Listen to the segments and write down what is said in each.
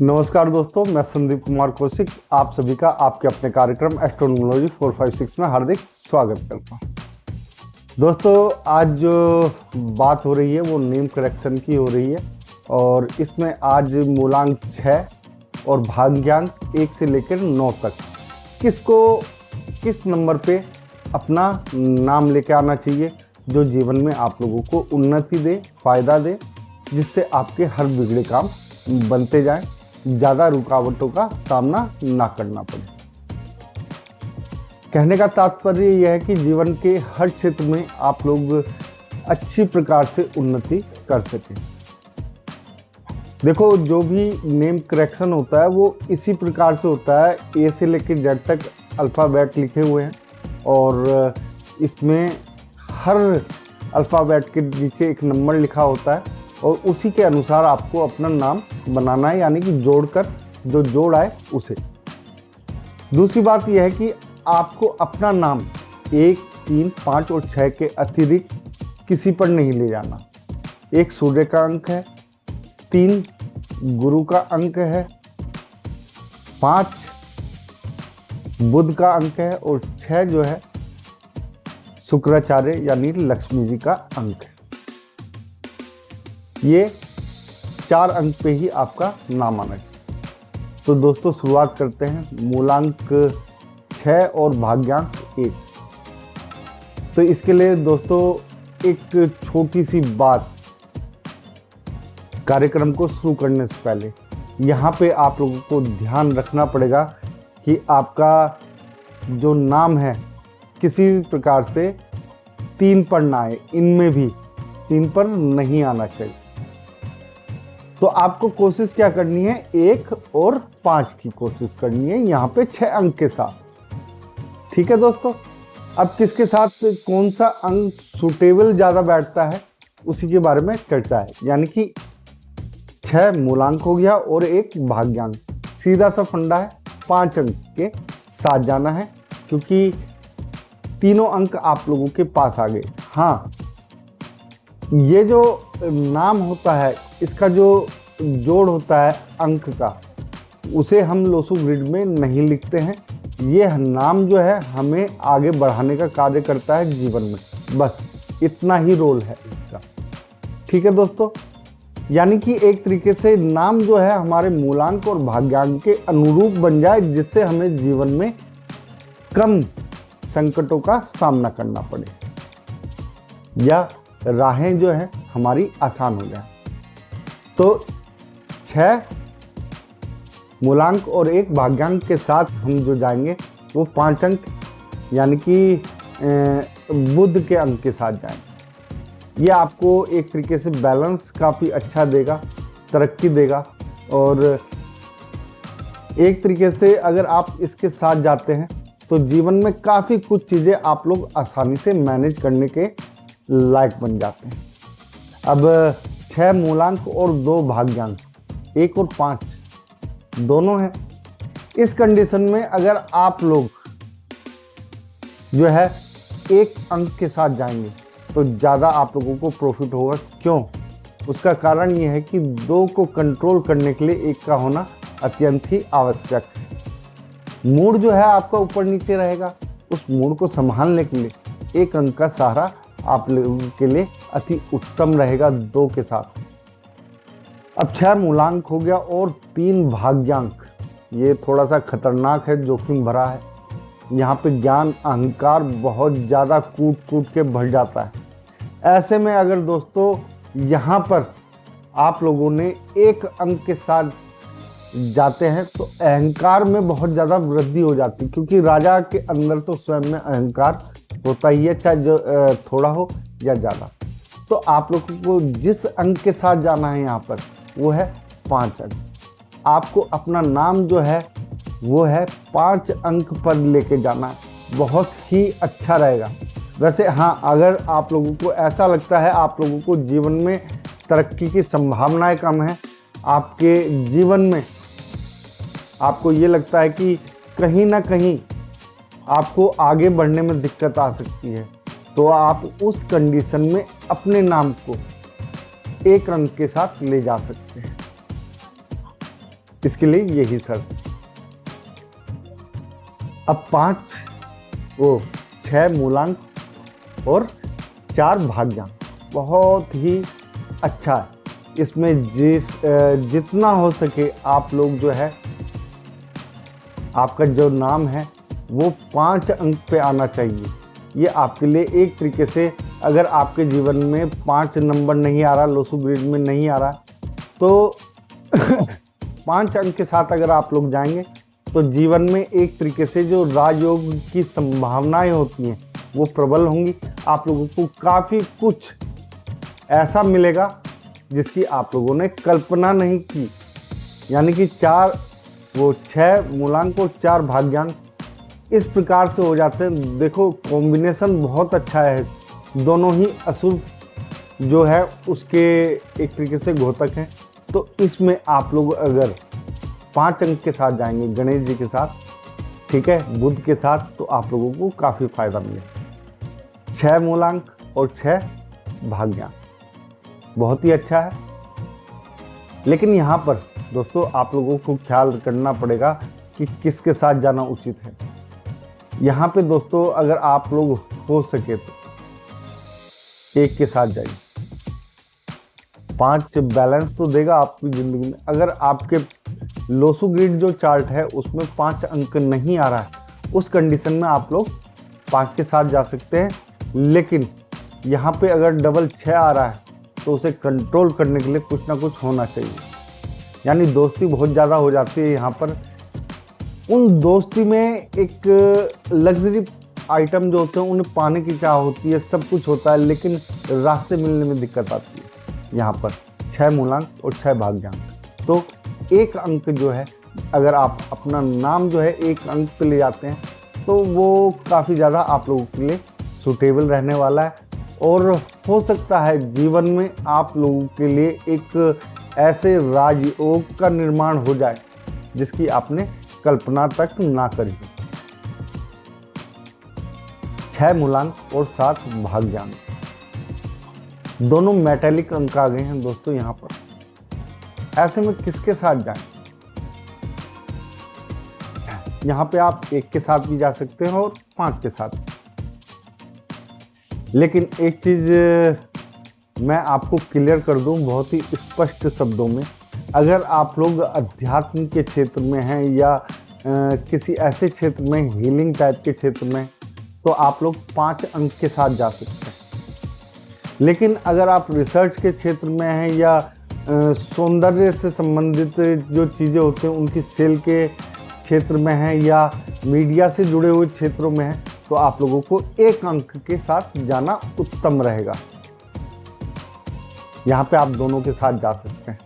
नमस्कार दोस्तों, मैं संदीप कुमार कौशिक आप सभी का आपके अपने कार्यक्रम एस्ट्रोनॉमोलॉजी 456 में हार्दिक स्वागत करता हूं। दोस्तों, आज जो बात हो रही है वो नेम करेक्शन की हो रही है और इसमें आज मूलांक 6 और भाग्यांक 1 से लेकर 9 तक किसको किस नंबर पे अपना नाम लेके आना चाहिए जो जीवन में आप लोगों को उन्नति दे, फायदा दे, जिससे आपके हर बिगड़े काम बनते जाएं, ज़्यादा रुकावटों का सामना ना करना पड़े। कहने का तात्पर्य यह है कि जीवन के हर क्षेत्र में आप लोग अच्छी प्रकार से उन्नति कर सकें। देखो, जो भी नेम करेक्शन होता है वो इसी प्रकार से होता है। ए से लेकर जेड तक अल्फ़ाबेट लिखे हुए हैं और इसमें हर अल्फ़ाबेट के नीचे एक नंबर लिखा होता है और उसी के अनुसार आपको अपना नाम बनाना है, यानी कि जोड़कर जो जोड़ आए उसे। दूसरी बात यह है कि आपको अपना नाम 1, 3, 5 और 6 के अतिरिक्त किसी पर नहीं ले जाना। 1 सूर्य का अंक है, 3 गुरु का अंक है, 5 बुध का अंक है और 6 जो है शुक्राचार्य यानी लक्ष्मी जी का अंक है। ये 4 अंक पे ही आपका नाम आना चाहिए। तो दोस्तों, शुरुआत करते हैं। मूलांक 6 और भाग्यांक 1। तो इसके लिए दोस्तों एक छोटी सी बात, कार्यक्रम को शुरू करने से पहले यहाँ पे आप लोगों को ध्यान रखना पड़ेगा कि आपका जो नाम है किसी प्रकार से 3 पर ना आए, इनमें भी 3 पर नहीं आना चाहिए। तो आपको कोशिश क्या करनी है, 1 और 5 की कोशिश करनी है यहाँ पे 6 अंक के साथ। ठीक है दोस्तों, अब किसके साथ कौन सा अंक सुटेबल ज़्यादा बैठता है उसी के बारे में चर्चा है। यानी कि 6 मूलांक हो गया और 1 भाग्यांक। सीधा सा फंडा है, 5 अंक के साथ जाना है क्योंकि तीनों अंक आप लोगों के पास आ गए। हाँ, ये जो नाम होता है इसका जो जोड़ होता है अंक का, उसे हम लोसू ग्रिड में नहीं लिखते हैं। ये नाम जो है हमें आगे बढ़ाने का कार्य करता है जीवन में, बस इतना ही रोल है इसका। ठीक है दोस्तों, यानी कि एक तरीके से नाम जो है हमारे मूलांक और भाग्यांक के अनुरूप बन जाए, जिससे हमें जीवन में कम संकटों का सामना करना पड़े या राहें जो है हमारी आसान हो जाए। तो 6 मूलांक और 1 भाग्यांक के साथ हम जो जाएंगे वो 5 अंक यानी कि बुध के अंक के साथ जाएंगे। ये आपको एक तरीके से बैलेंस काफ़ी अच्छा देगा, तरक्की देगा और एक तरीके से अगर आप इसके साथ जाते हैं तो जीवन में काफ़ी कुछ चीज़ें आप लोग आसानी से मैनेज करने के लायक बन जाते हैं। अब 6 मूलांक और 2 भाग्यांक, 1 और 5 दोनों हैं। इस कंडीशन में अगर आप लोग जो है 1 अंक के साथ जाएंगे तो ज़्यादा आप लोगों को प्रॉफिट होगा। क्यों? उसका कारण ये है कि 2 को कंट्रोल करने के लिए 1 का होना अत्यंत ही आवश्यक है। मूड जो है आपका ऊपर नीचे रहेगा, उस मूड को संभालने के लिए 1 अंक का सहारा आप लोगों के लिए अति उत्तम रहेगा 2 के साथ। अब 6 मूलांक हो गया और 3 भाग्यांक। ये थोड़ा सा खतरनाक है, जोखिम भरा है। यहाँ पे ज्ञान अहंकार बहुत ज़्यादा कूट के भर जाता है। ऐसे में अगर दोस्तों यहाँ पर आप लोगों ने 1 अंक के साथ जाते हैं तो अहंकार में बहुत ज़्यादा वृद्धि हो जाती है, क्योंकि राजा के अंदर तो स्वयं में अहंकार होता ही है, चाहे जो थोड़ा हो या ज़्यादा। तो आप लोगों को जिस अंक के साथ जाना है यहाँ पर वो है 5 अंक। आपको अपना नाम जो है वो है 5 अंक पर लेके जाना है, बहुत ही अच्छा रहेगा। वैसे हाँ, अगर आप लोगों को ऐसा लगता है आप लोगों को जीवन में तरक्की की संभावनाएं कम है, आपके जीवन में आपको ये लगता है कि कहीं ना कहीं आपको आगे बढ़ने में दिक्कत आ सकती है, तो आप उस कंडीशन में अपने नाम को 1 अंक के साथ ले जा सकते हैं। इसके लिए यही शर्त। अब 6 मूलांक और 4 भाज्यांक बहुत ही अच्छा है। इसमें जितना हो सके आप लोग जो है, आपका जो नाम है वो 5 अंक पे आना चाहिए। ये आपके लिए एक तरीके से, अगर आपके जीवन में 5 नंबर नहीं आ रहा, लोसू ग्रिड में नहीं आ रहा, तो 5 अंक के साथ अगर आप लोग जाएंगे तो जीवन में एक तरीके से जो राजयोग की संभावनाएं होती हैं वो प्रबल होंगी। आप लोगों को काफ़ी कुछ ऐसा मिलेगा जिसकी आप लोगों ने कल्पना नहीं की। यानी कि 6 मूलांक और 4 भाग्यांक इस प्रकार से हो जाते हैं। देखो कॉम्बिनेशन बहुत अच्छा है, दोनों ही असुर जो है उसके एक तरीके से घोतक हैं। तो इसमें आप लोग अगर 5 अंक के साथ जाएंगे गणेश जी के साथ, ठीक है, बुध के साथ, तो आप लोगों को काफ़ी फायदा मिलेगा। 6 मूलांक और 6 भाग्यांक बहुत ही अच्छा है। लेकिन यहाँ पर दोस्तों आप लोगों को ख्याल करना पड़ेगा कि किसके साथ जाना उचित है। यहाँ पे दोस्तों अगर आप लोग हो सके तो एक के साथ जाइए, 5 बैलेंस तो देगा आपकी ज़िंदगी में। अगर आपके लोसू ग्रिड जो चार्ट है उसमें 5 अंक नहीं आ रहा है, उस कंडीशन में आप लोग 5 के साथ जा सकते हैं। लेकिन यहाँ पे अगर डबल 6 आ रहा है तो उसे कंट्रोल करने के लिए कुछ ना कुछ होना चाहिए। यानी दोस्ती बहुत ज़्यादा हो जाती है यहाँ पर। उन दोस्ती में एक लग्जरी आइटम जो होते हैं उन्हें पाने की चाह होती है, सब कुछ होता है, लेकिन रास्ते मिलने में दिक्कत आती है। यहाँ पर 6 मूलांक और 6 भाग्यांक, तो 1 अंक जो है, अगर आप अपना नाम जो है 1 अंक पे ले जाते हैं तो वो काफ़ी ज़्यादा आप लोगों के लिए सूटेबल रहने वाला है। और हो सकता है जीवन में आप लोगों के लिए एक ऐसे राजयोग का निर्माण हो जाए जिसकी आपने कल्पना तक ना करी। 6 मूलांक और 7 भाग्यांक दोनों मेटालिक अंक आ गए हैं दोस्तों यहाँ पर। ऐसे में किसके साथ जाएं? यहाँ पे आप 1 के साथ भी जा सकते हैं और 5 के साथ। लेकिन एक चीज़ मैं आपको क्लियर कर दूं बहुत ही स्पष्ट शब्दों में, अगर आप लोग अध्यात्म के क्षेत्र में हैं या किसी ऐसे क्षेत्र में, हीलिंग टाइप के क्षेत्र में, तो आप लोग 5 अंक के साथ जा सकते हैं। लेकिन अगर आप रिसर्च के क्षेत्र में हैं या सौंदर्य से संबंधित जो चीज़ें होती हैं उनकी सेल के क्षेत्र में हैं या मीडिया से जुड़े हुए क्षेत्रों में हैं, तो आप लोगों को 1 अंक के साथ जाना उत्तम रहेगा। यहाँ पे आप दोनों के साथ जा सकते हैं,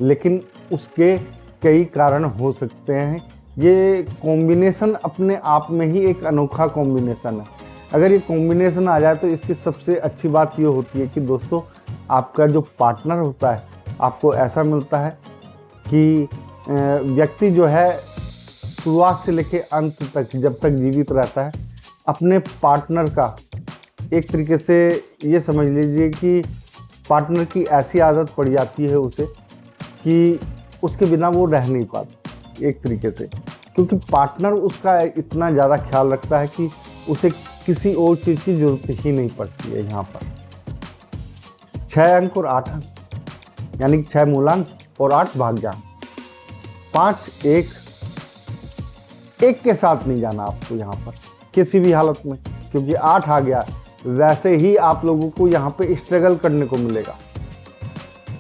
लेकिन उसके कई कारण हो सकते हैं। ये कॉम्बिनेशन अपने आप में ही एक अनोखा कॉम्बिनेशन है। अगर ये कॉम्बिनेशन आ जाए तो इसकी सबसे अच्छी बात ये होती है कि दोस्तों आपका जो पार्टनर होता है, आपको ऐसा मिलता है कि व्यक्ति जो है शुरुआत से लेकर अंत तक, जब तक जीवित रहता है, अपने पार्टनर का एक तरीके से ये समझ लीजिए कि पार्टनर की ऐसी आदत पड़ जाती है उसे कि उसके बिना वो रह नहीं पाता एक तरीके से, क्योंकि पार्टनर उसका इतना ज़्यादा ख्याल रखता है कि उसे किसी और चीज़ की जरूरत ही नहीं पड़ती है। यहाँ पर 6 अंक और 8 अंक, यानी 6 मूलांक और 8 भाग्यांक, 5 1 के साथ नहीं जाना आपको यहाँ पर किसी भी हालत में, क्योंकि 8 आ गया, वैसे ही आप लोगों को यहाँ पे स्ट्रगल करने को मिलेगा।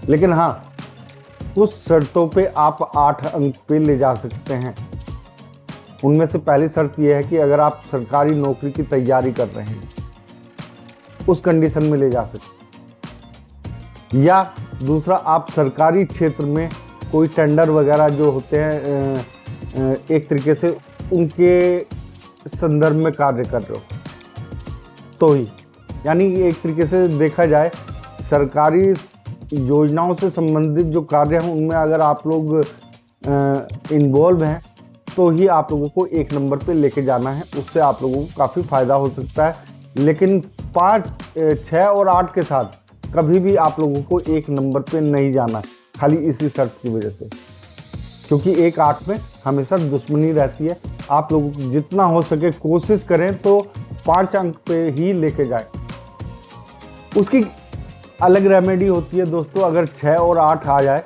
लेकिन हाँ, कुछ शर्तों पे आप 8 अंक पे ले जा सकते हैं। उनमें से पहली शर्त यह है कि अगर आप सरकारी नौकरी की तैयारी कर रहे हैं, उस कंडीशन में ले जा सकते हैं। या दूसरा, आप सरकारी क्षेत्र में कोई टेंडर वगैरह जो होते हैं एक तरीके से उनके संदर्भ में कार्य कर रहे हो तो ही, यानी एक तरीके से देखा जाए सरकारी योजनाओं से संबंधित जो कार्य हैं उनमें अगर आप लोग इन्वॉल्व हैं तो ही आप लोगों को 1 नंबर पे लेके जाना है। उससे आप लोगों को काफ़ी फायदा हो सकता है। लेकिन 5, 6 और 8 के साथ कभी भी आप लोगों को 1 नंबर पे नहीं जाना, खाली इसी शर्त की वजह से। क्योंकि 1-8 में हमेशा दुश्मनी रहती है। आप लोगों को जितना हो सके कोशिश करें तो 5 अंक पे ही लेके जाएं। उसकी अलग रेमेडी होती है दोस्तों, अगर 6 और 8 आ जाए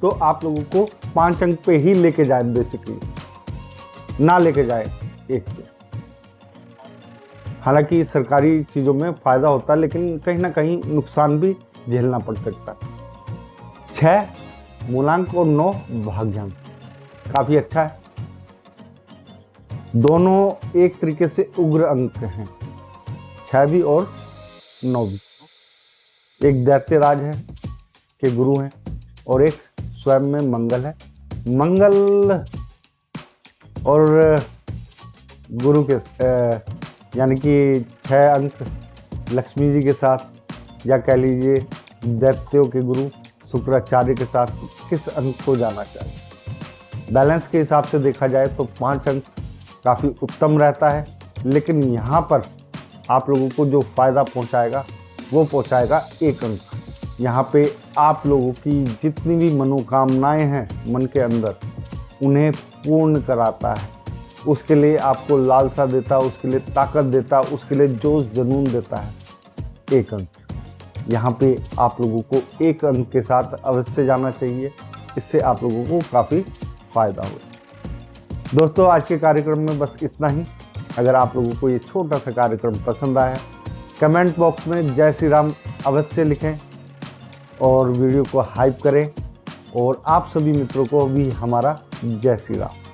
तो आप लोगों को 5 अंक पे ही लेके जाए, बेसिकली ना लेके जाए 1 पे। हालांकि सरकारी चीज़ों में फ़ायदा होता है, लेकिन कहीं ना कहीं नुकसान भी झेलना पड़ सकता है। 6 मूलांक और 9 भाग्यांक काफ़ी अच्छा है। दोनों एक तरीके से उग्र अंक हैं, 6 भी और 9 भी। एक दैत्यराज है के गुरु हैं और एक स्वयं में मंगल है। मंगल और गुरु के यानी कि 6 अंक लक्ष्मी जी के साथ, या कह लीजिए दैत्यों के गुरु शुक्राचार्य के साथ किस अंक को जाना चाहिए। बैलेंस के हिसाब से देखा जाए तो 5 अंक काफ़ी उत्तम रहता है, लेकिन यहाँ पर आप लोगों को जो फ़ायदा पहुँचाएगा वो पहुँचाएगा 1 अंक। यहाँ पे आप लोगों की जितनी भी मनोकामनाएं हैं मन के अंदर, उन्हें पूर्ण कराता है। उसके लिए आपको लालसा देता, उसके लिए ताकत देता, उसके लिए जोश जुनून देता है 1 अंक। यहाँ पे आप लोगों को 1 अंक के साथ अवश्य जाना चाहिए, इससे आप लोगों को काफ़ी फ़ायदा हो। दोस्तों आज के कार्यक्रम में बस इतना ही। अगर आप लोगों को ये छोटा सा कार्यक्रम पसंद आया, कमेंट बॉक्स में जय श्री राम अवश्य लिखें और वीडियो को हाइप करें, और आप सभी मित्रों को भी हमारा जय श्री राम।